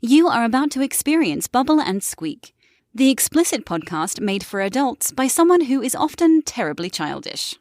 You are about to experience Bubble&Squeak, the explicit podcast made for adults by someone who is often terribly childish.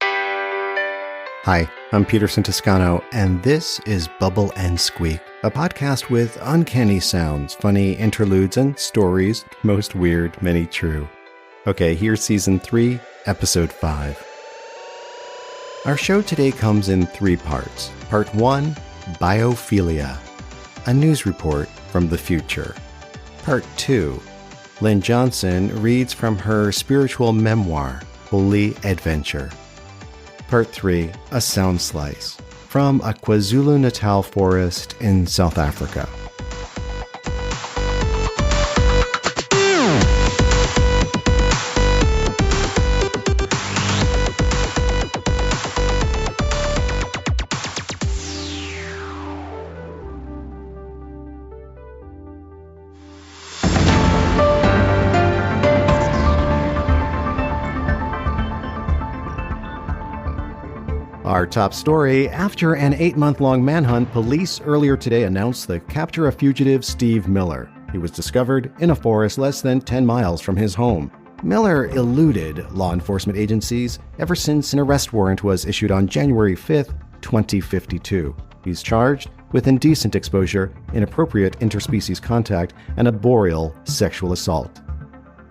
Hi, I'm Peterson Toscano, and this is Bubble&Squeak, a podcast with uncanny sounds, funny interludes, and stories, most weird, many true. Okay, here's Season 3, Episode 5. Our show today comes in 3 parts. Part 1, Biophilia, a news report from the future. Part 2, Lynn Johnson reads from her spiritual memoir, Holy Adventure. Part 3, a sound slice from a KwaZulu-Natal forest in South Africa. Our top story: after an 8-month-long manhunt, police earlier today announced the capture of fugitive Steve Miller. He was discovered in a forest less than 10 miles from his home. Miller eluded law enforcement agencies ever since an arrest warrant was issued on January 5th, 2052. He's charged with indecent exposure, inappropriate interspecies contact, and arboreal sexual assault.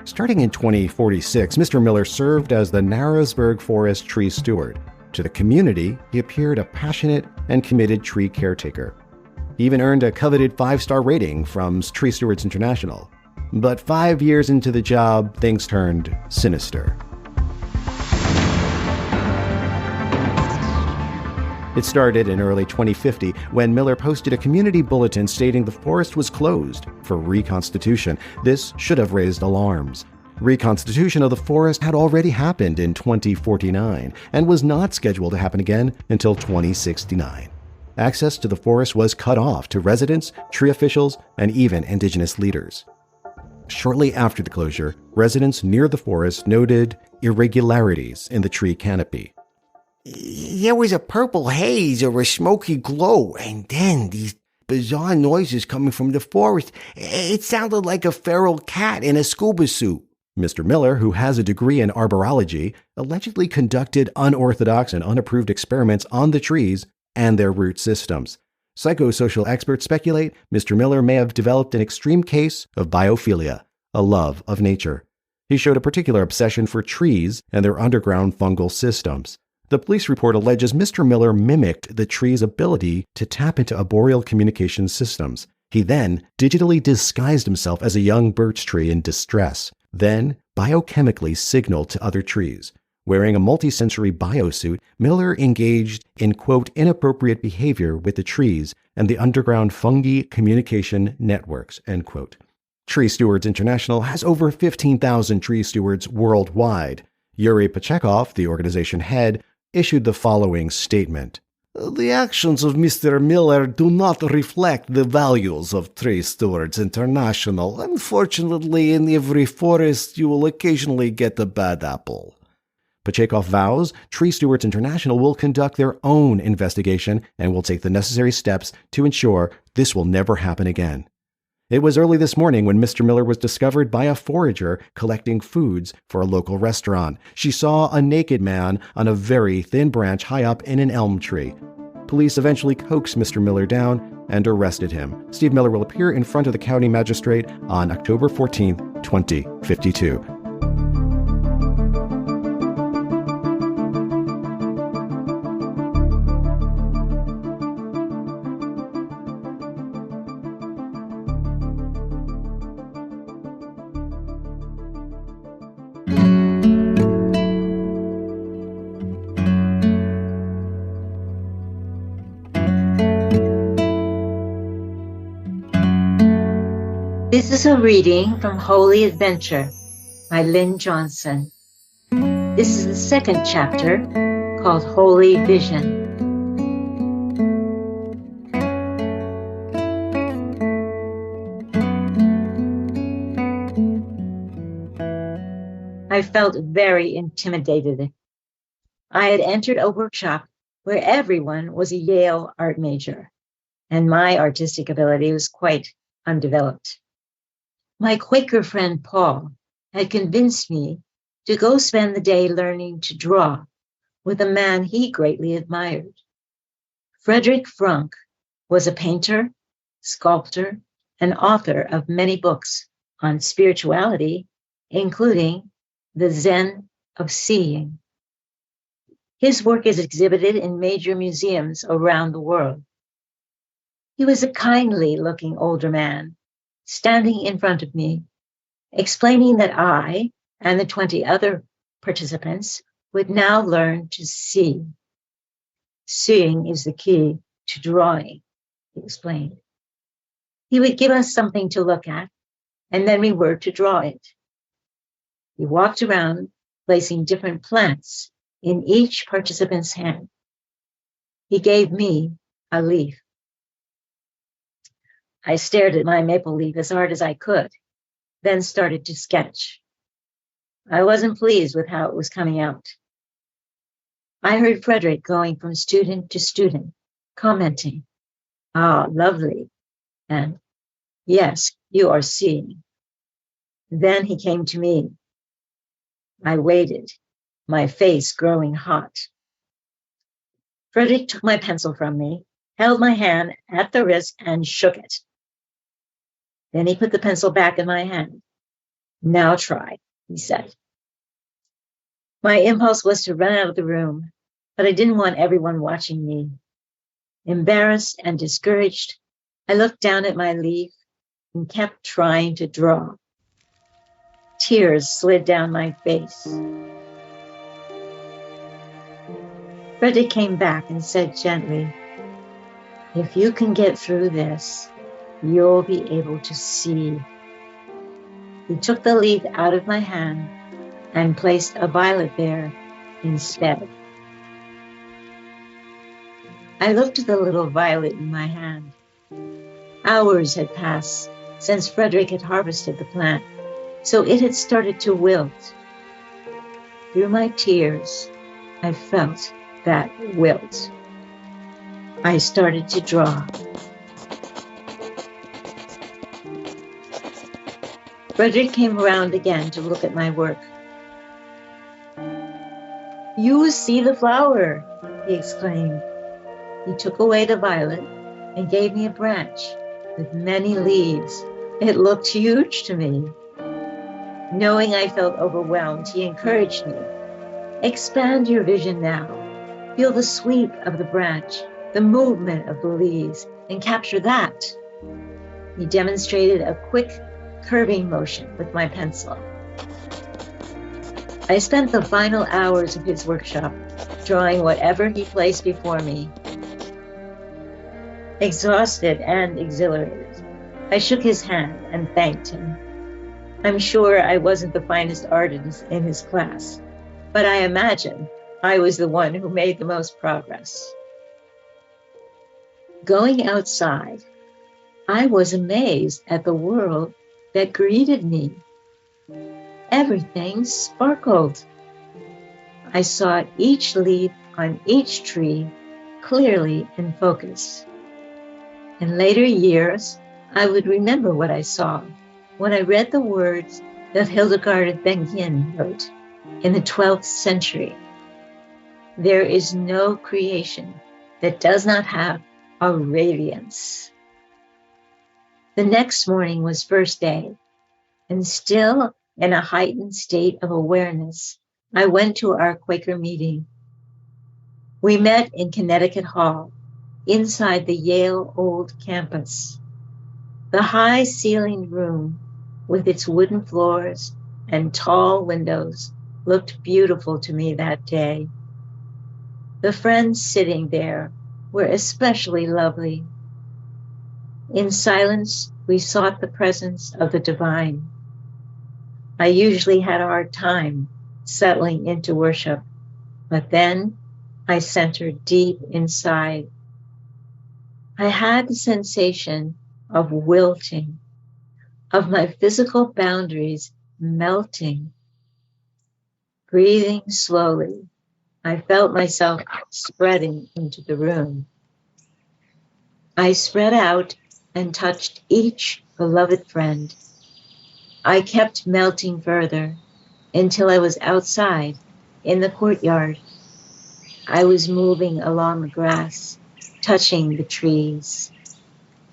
Starting in 2046, Mr. Miller served as the Narrowsburg Forest tree steward. To the community, he appeared a passionate and committed tree caretaker. He even earned a coveted 5-star rating from Tree Stewards International. But 5 years into the job, things turned sinister. It started in early 2050 when Miller posted a community bulletin stating the forest was closed for reconstitution. This should have raised alarms. Reconstitution of the forest had already happened in 2049 and was not scheduled to happen again until 2069. Access to the forest was cut off to residents, tree officials, and even indigenous leaders. Shortly after the closure, residents near the forest noted irregularities in the tree canopy. There was a purple haze or a smoky glow, and then these bizarre noises coming from the forest. It sounded like a feral cat in a scuba suit. Mr. Miller, who has a degree in arborology, allegedly conducted unorthodox and unapproved experiments on the trees and their root systems. Psychosocial experts speculate Mr. Miller may have developed an extreme case of biophilia, a love of nature. He showed a particular obsession for trees and their underground fungal systems. The police report alleges Mr. Miller mimicked the tree's ability to tap into arboreal communication systems. He then digitally disguised himself as a young birch tree in distress, then biochemically signaled to other trees. Wearing a multisensory biosuit, Miller engaged in, quote, inappropriate behavior with the trees and the underground fungi communication networks, end quote. Tree Stewards International has over 15,000 tree stewards worldwide. Yuri Pachekov, the organization head, issued the following statement. The actions of Mr. Miller do not reflect the values of Tree Stewards International. Unfortunately, in every forest, you will occasionally get a bad apple. Pachekov vows Tree Stewards International will conduct their own investigation and will take the necessary steps to ensure this will never happen again. It was early this morning when Mr. Miller was discovered by a forager collecting foods for a local restaurant. She saw a naked man on a very thin branch high up in an elm tree. Police eventually coaxed Mr. Miller down and arrested him. Steve Miller will appear in front of the county magistrate on October 14, 2052. This is a reading from Holy Adventure by Lynn Johnson. This is the second chapter called Holy Vision. I felt very intimidated. I had entered a workshop where everyone was a Yale art major, and my artistic ability was quite undeveloped. My Quaker friend Paul had convinced me to go spend the day learning to draw with a man he greatly admired. Frederick Franck was a painter, sculptor, and author of many books on spirituality, including The Zen of Seeing. His work is exhibited in major museums around the world. He was a kindly-looking older man, standing in front of me, explaining that I and the 20 other participants would now learn to see. Seeing is the key to drawing, he explained. He would give us something to look at, and then we were to draw it. He walked around, placing different plants in each participant's hand. He gave me a leaf. I stared at my maple leaf as hard as I could, then started to sketch. I wasn't pleased with how it was coming out. I heard Frederick going from student to student, commenting, "Ah, lovely," and "Yes, you are seeing." Then he came to me. I waited, my face growing hot. Frederick took my pencil from me, held my hand at the wrist, and shook it. Then he put the pencil back in my hand. "Now try," he said. My impulse was to run out of the room, but I didn't want everyone watching me. Embarrassed and discouraged, I looked down at my leaf and kept trying to draw. Tears slid down my face. Frederick came back and said gently, "If you can get through this, you'll be able to see." He took the leaf out of my hand and placed a violet there instead. I looked at the little violet in my hand. Hours had passed since Frederick had harvested the plant, so it had started to wilt. Through my tears, I felt that wilt. I started to draw. Frederick came around again to look at my work. "You see the flower," he exclaimed. He took away the violet and gave me a branch with many leaves. It looked huge to me. Knowing I felt overwhelmed, he encouraged me. "Expand your vision now. Feel the sweep of the branch, the movement of the leaves, and capture that." He demonstrated a quick curving motion with my pencil. I spent the final hours of his workshop drawing whatever he placed before me. Exhausted and exhilarated, I shook his hand and thanked him. I'm sure I wasn't the finest artist in his class, but I imagine I was the one who made the most progress. Going outside, I was amazed at the world that greeted me. Everything sparkled. I saw each leaf on each tree clearly in focus. In later years, I would remember what I saw when I read the words that Hildegard of Bingen wrote in the 12th century. "There is no creation that does not have a radiance." The next morning was first day, and still in a heightened state of awareness, I went to our Quaker meeting. We met in Connecticut Hall, inside the Yale Old Campus. The high-ceilinged room, with its wooden floors and tall windows, looked beautiful to me that day. The friends sitting there were especially lovely. In silence, we sought the presence of the divine. I usually had a hard time settling into worship, but then I centered deep inside. I had the sensation of wilting, of my physical boundaries melting. Breathing slowly, I felt myself spreading into the room. I spread out and touched each beloved friend. I kept melting further until I was outside in the courtyard. I was moving along the grass, touching the trees.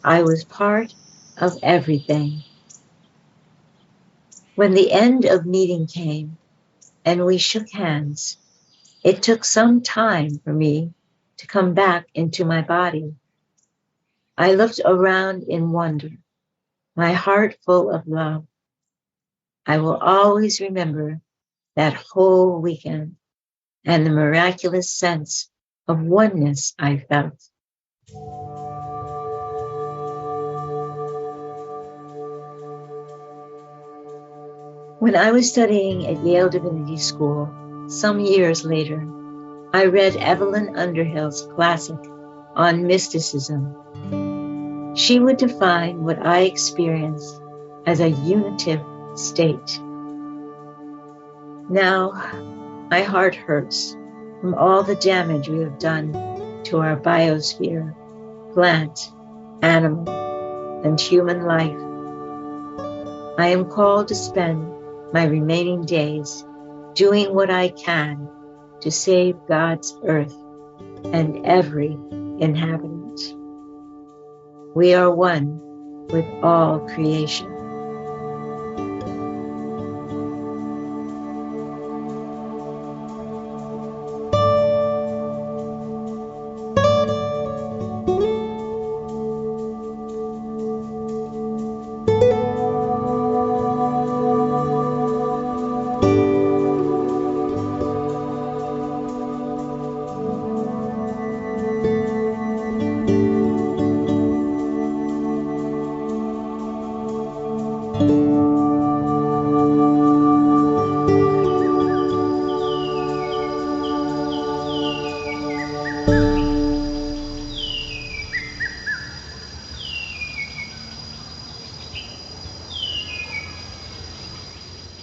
I was part of everything. When the end of meeting came and we shook hands, it took some time for me to come back into my body. I looked around in wonder, my heart full of love. I will always remember that whole weekend and the miraculous sense of oneness I felt. When I was studying at Yale Divinity School, some years later, I read Evelyn Underhill's classic on mysticism. She would define what I experienced as a unitive state. Now, my heart hurts from all the damage we have done to our biosphere, plant, animal, and human life. I am called to spend my remaining days doing what I can to save God's earth and every inhabitant. We are one with all creation.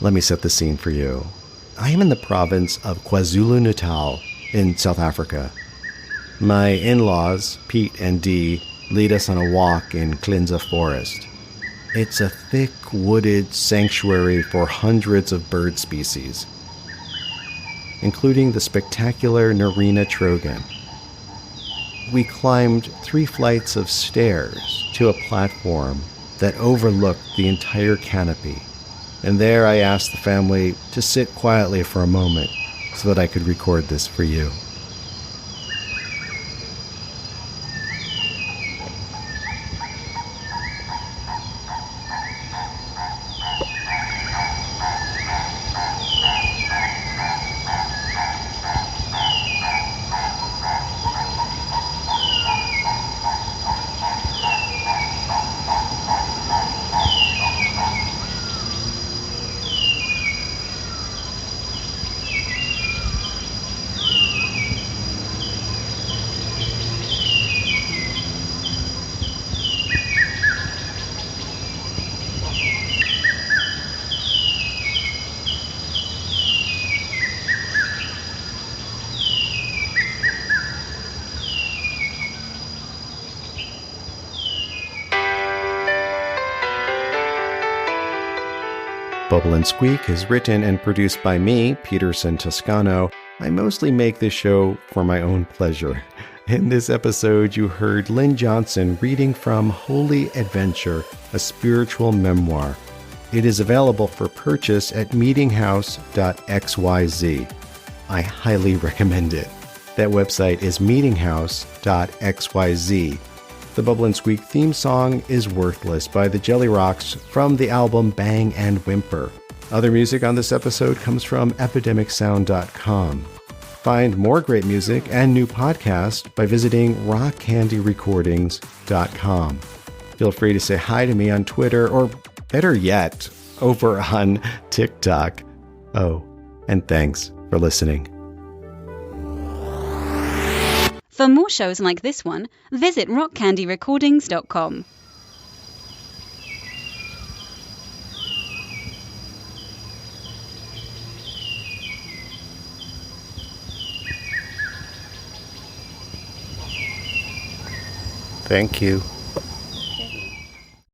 Let me set the scene for you. I am in the province of KwaZulu-Natal in South Africa. My in-laws, Pete and Dee, lead us on a walk in Klinza Forest. It's a thick, wooded sanctuary for hundreds of bird species, including the spectacular Narina trogon. We climbed 3 flights of stairs to a platform that overlooked the entire canopy. And there I asked the family to sit quietly for a moment so that I could record this for you. Bubble&Squeak is written and produced by me, Peterson Toscano. I mostly make this show for my own pleasure. In this episode, you heard Lynn Johnson reading from Holy Adventure, a spiritual memoir. It is available for purchase at meetinghouse.xyz. I highly recommend it. That website is meetinghouse.xyz. The Bubble&Squeak theme song is Worthless by the jellyrox from the album Bang and Whimper. Other music on this episode comes from epidemicsound.com. Find more great music and new podcasts by visiting rockcandyrecordings.com. Feel free to say hi to me on Twitter, or better yet, over on TikTok. Oh, and thanks for listening. For more shows like this one, visit rockcandyrecordings.com. Thank you.